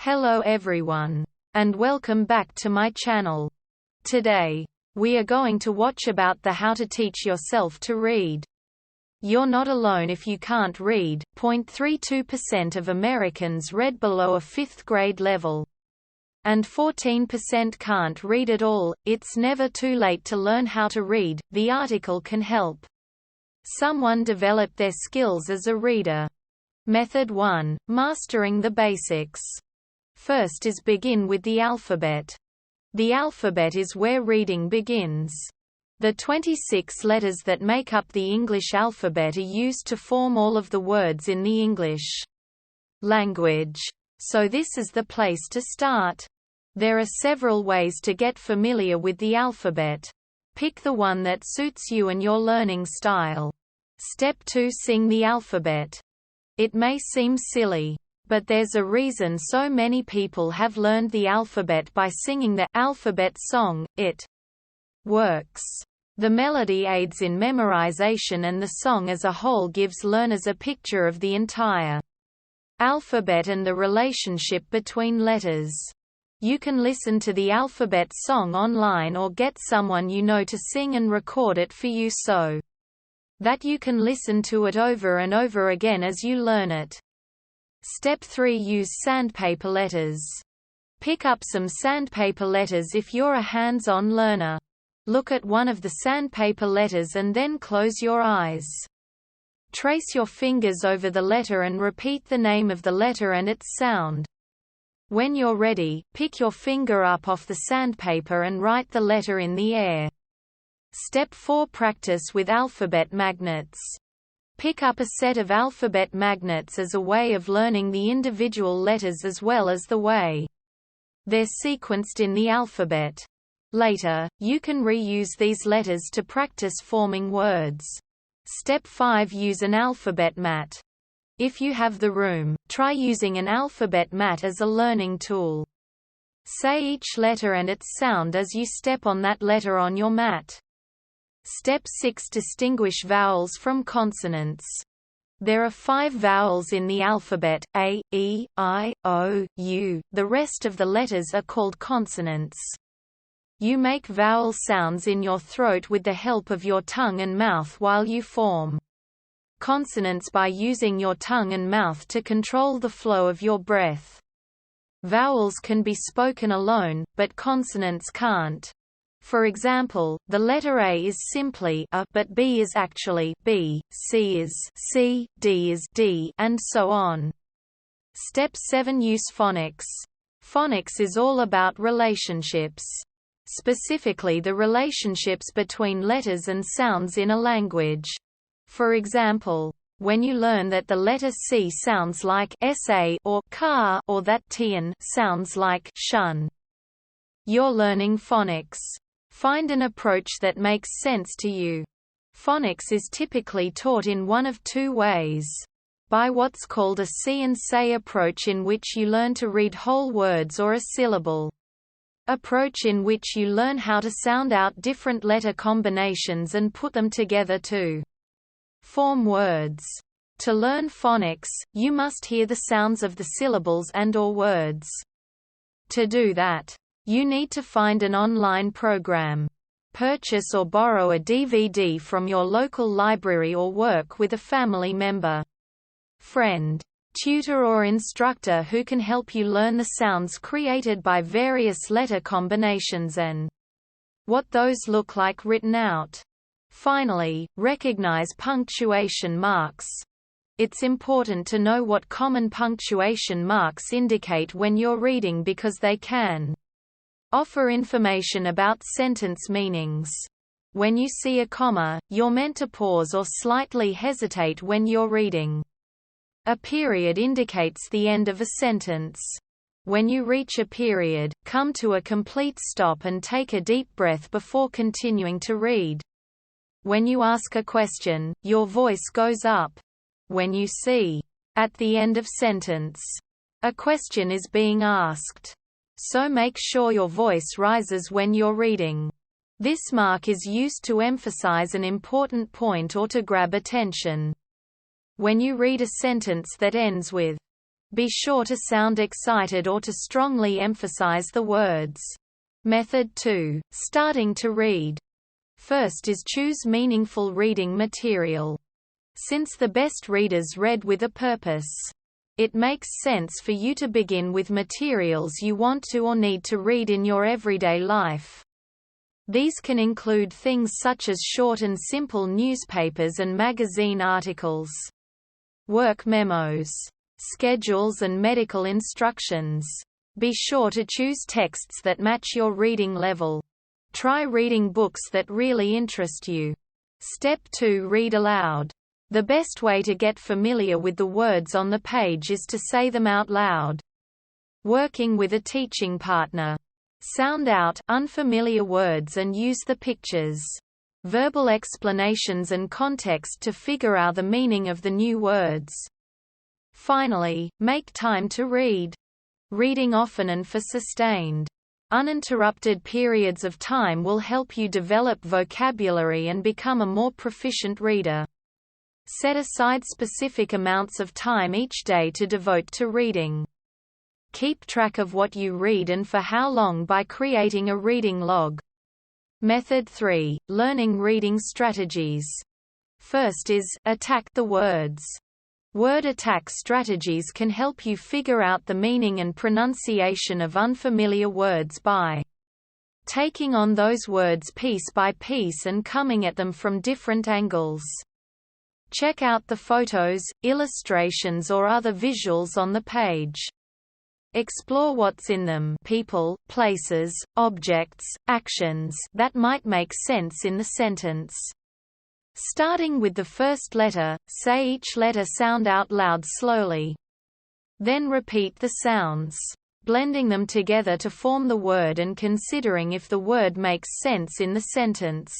Hello everyone, and welcome back to my channel. Today, we are going to watch about the how to teach yourself to read. You're not alone if you can't read. 0.32% of Americans read below a 5th grade level. And 14% can't read at all. It's never too late to learn how to read. The article can help someone develop their skills as a reader. Method 1. Mastering the basics. First is begin with the alphabet. The alphabet is where reading begins. The 26 letters that make up the English alphabet are used to form all of the words in the English language. So this is the place to start. There are several ways to get familiar with the alphabet. Pick the one that suits you and your learning style. Step 2. Sing the alphabet. It may seem silly, but there's a reason so many people have learned the alphabet by singing the alphabet song. It works. The melody aids in memorization and the song as a whole gives learners a picture of the entire alphabet and the relationship between letters. You can listen to the alphabet song online or get someone you know to sing and record it for you so that you can listen to it over and over again as you learn it. Step 3. Use sandpaper letters. Pick up some sandpaper letters if you're a hands-on learner. Look at one of the sandpaper letters and then close your eyes. Trace your fingers over the letter and repeat the name of the letter and its sound. When you're ready, pick your finger up off the sandpaper and write the letter in the air. Step 4. Practice with alphabet magnets. Pick up a set of alphabet magnets as a way of learning the individual letters as well as the way they're sequenced in the alphabet. Later, you can reuse these letters to practice forming words. Step 5. Use an alphabet mat. If you have the room, try using an alphabet mat as a learning tool. Say each letter and its sound as you step on that letter on your mat. Step 6. Distinguish vowels from consonants. There are 5 vowels in the alphabet: A, E, I, O, U. The rest of the letters are called consonants. You make vowel sounds in your throat with the help of your tongue and mouth while you form consonants by using your tongue and mouth to control the flow of your breath. Vowels can be spoken alone, but consonants can't. For example, the letter A is simply A, but B is actually B, C is C, D is D, and so on. Step 7. Use phonics. Phonics is all about relationships. Specifically the relationships between letters and sounds in a language. For example, when you learn that the letter C sounds like SA or car, or that TN sounds like shun, you're learning phonics. Find an approach that makes sense to you. Phonics is typically taught in one of 2 ways. By what's called a see and say approach, in which you learn to read whole words or a syllable approach, in which you learn how to sound out different letter combinations and put them together to form words. To learn phonics, you must hear the sounds of the syllables and/or words. To do that, you need to find an online program. Purchase or borrow a DVD from your local library or work with a family member, friend, tutor or instructor who can help you learn the sounds created by various letter combinations and what those look like written out. Finally, recognize punctuation marks. It's important to know what common punctuation marks indicate when you're reading because they can offer information about sentence meanings. When you see a comma, you're meant to pause or slightly hesitate when you're reading. A period indicates the end of a sentence. When you reach a period, come to a complete stop and take a deep breath before continuing to read. When you ask a question, your voice goes up. When you see, at the end of sentence, a question is being asked. So make sure your voice rises when you're reading. This mark is used to emphasize an important point or to grab attention. When you read a sentence that ends with Be sure to sound excited or to strongly emphasize the words. Method 2. Starting to read. First is choose meaningful reading material. Since the best readers read with a purpose, it makes sense for you to begin with materials you want to or need to read in your everyday life. These can include things such as short and simple newspapers and magazine articles, work memos, schedules and medical instructions. Be sure to choose texts that match your reading level. Try reading books that really interest you. Step 2. Read aloud. The best way to get familiar with the words on the page is to say them out loud. Working with a teaching partner. Sound out unfamiliar words and use the pictures, verbal explanations and context to figure out the meaning of the new words. Finally, make time to read. Reading often and for sustained, uninterrupted periods of time will help you develop vocabulary and become a more proficient reader. Set aside specific amounts of time each day to devote to reading. Keep track of what you read and for how long by creating a reading log. Method 3. Learning reading strategies. First is, attack the words. Word attack strategies can help you figure out the meaning and pronunciation of unfamiliar words by taking on those words piece by piece and coming at them from different angles. Check out the photos, illustrations or other visuals on the page. Explore what's in them, people, places, objects, actions, that might make sense in the sentence. Starting with the first letter, say each letter sound out loud slowly. Then repeat the sounds, blending them together to form the word and considering if the word makes sense in the sentence.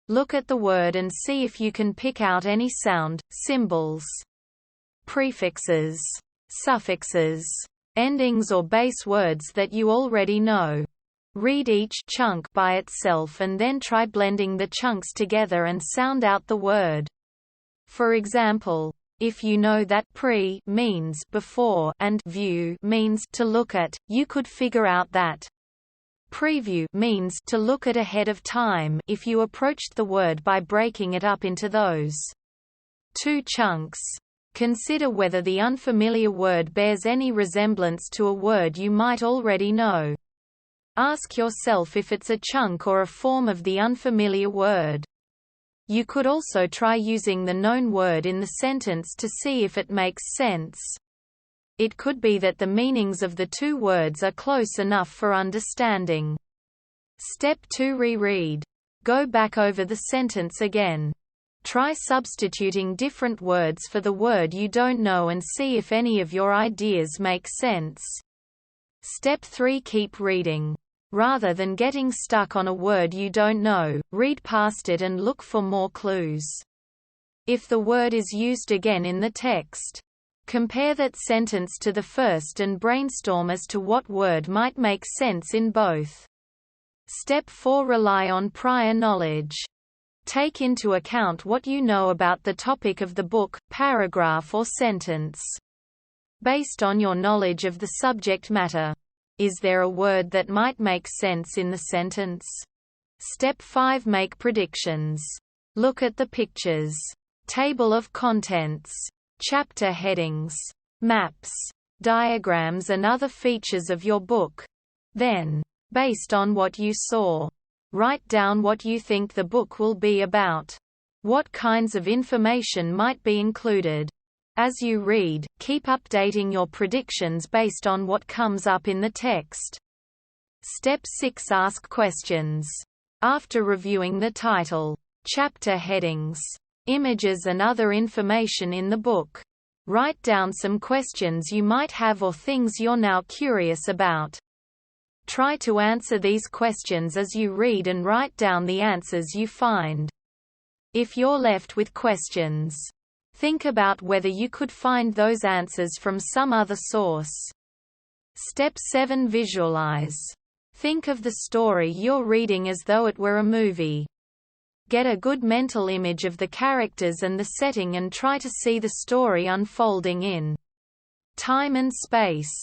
Look at the word and see if you can pick out any sound, symbols, prefixes, suffixes, endings or base words that you already know. Read each chunk by itself and then try blending the chunks together and sound out the word. For example, if you know that pre means before and view means to look at, you could figure out that preview means to look at ahead of time if you approached the word by breaking it up into those two chunks. Consider whether the unfamiliar word bears any resemblance to a word you might already know. Ask yourself if it's a chunk or a form of the unfamiliar word. You could also try using the known word in the sentence to see if it makes sense. It could be that the meanings of the two words are close enough for understanding. Step 2. Reread. Go back over the sentence again. Try substituting different words for the word you don't know and see if any of your ideas make sense. Step 3. Keep reading. Rather than getting stuck on a word you don't know, read past it and look for more clues. If the word is used again in the text, compare that sentence to the first and brainstorm as to what word might make sense in both. Step 4. Rely on prior knowledge. Take into account what you know about the topic of the book, paragraph or sentence. Based on your knowledge of the subject matter, is there a word that might make sense in the sentence? Step 5. Make predictions. Look at the pictures, table of contents, chapter headings, maps, diagrams and other features of your book. Then, based on what you saw, write down what you think the book will be about. What kinds of information might be included. As you read, keep updating your predictions based on what comes up in the text. Step 6. Ask questions. After reviewing the title, chapter headings, images and other information in the book, write down some questions you might have or things you're now curious about. Try to answer these questions as you read and write down the answers you find. If you're left with questions, think about whether you could find those answers from some other source. Step 7. Visualize. Think of the story you're reading as though it were a movie. Get a good mental image of the characters and the setting and try to see the story unfolding in Time and space.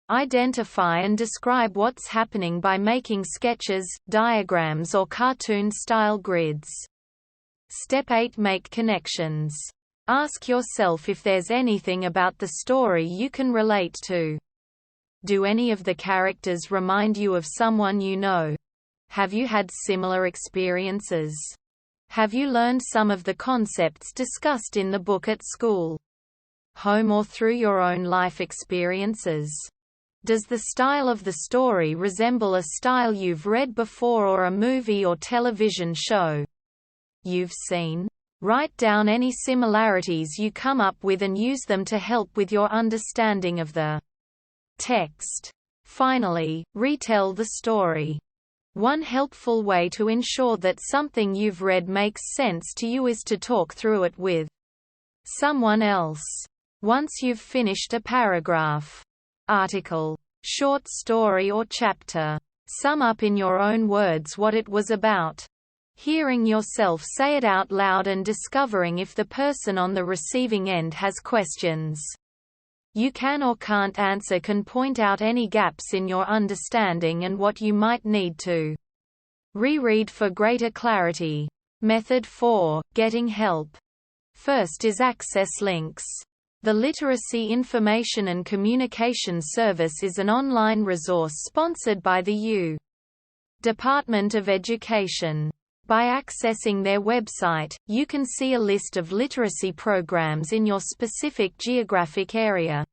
Identify and describe what's happening by making sketches, diagrams or cartoon-style grids. Step 8. Make connections. Ask yourself if there's anything about the story you can relate to. Do any of the characters remind you of someone you know? Have you had similar experiences? Have you learned some of the concepts discussed in the book at school, home or through your own life experiences? Does the style of the story resemble a style you've read before or a movie or television show you've seen? Write down any similarities you come up with and use them to help with your understanding of the text. Finally, retell the story. One helpful way to ensure that something you've read makes sense to you is to talk through it with someone else. Once you've finished a paragraph, article, short story or chapter, sum up in your own words what it was about. Hearing yourself say it out loud and discovering if the person on the receiving end has questions you can or can't answer can point out any gaps in your understanding and what you might need to reread for greater clarity. Method 4. Getting help. First is access links. The Literacy Information and Communication Service is an online resource sponsored by the U. Department of Education. By accessing their website, you can see a list of literacy programs in your specific geographic area.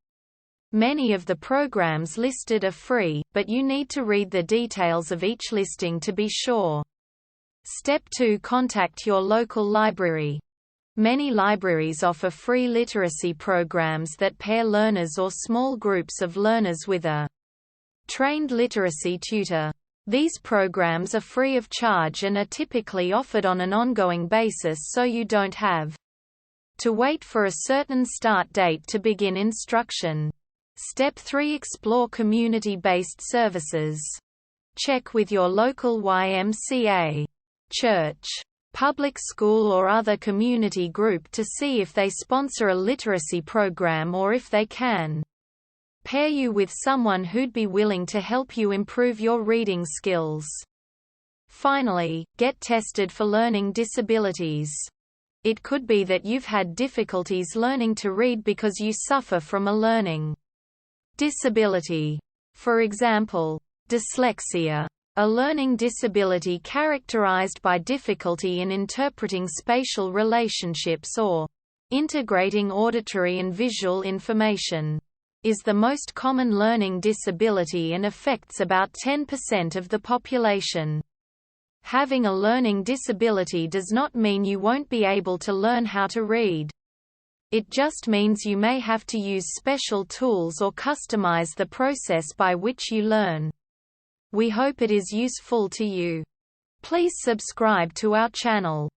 Many of the programs listed are free, but you need to read the details of each listing to be sure. Step 2. Contact your local library. Many libraries offer free literacy programs that pair learners or small groups of learners with a trained literacy tutor. These programs are free of charge and are typically offered on an ongoing basis, so you don't have to wait for a certain start date to begin instruction. Step 3. Explore community-based services. Check with your local YMCA, church, public school or other community group to see if they sponsor a literacy program or if they can pair you with someone who'd be willing to help you improve your reading skills. Finally, get tested for learning disabilities. It could be that you've had difficulties learning to read because you suffer from a learning disability. For example, dyslexia, a learning disability characterized by difficulty in interpreting spatial relationships or integrating auditory and visual information, is the most common learning disability and affects about 10% of the population. Having a learning disability does not mean you won't be able to learn how to read. It just means you may have to use special tools or customize the process by which you learn. We hope it is useful to you. Please subscribe to our channel.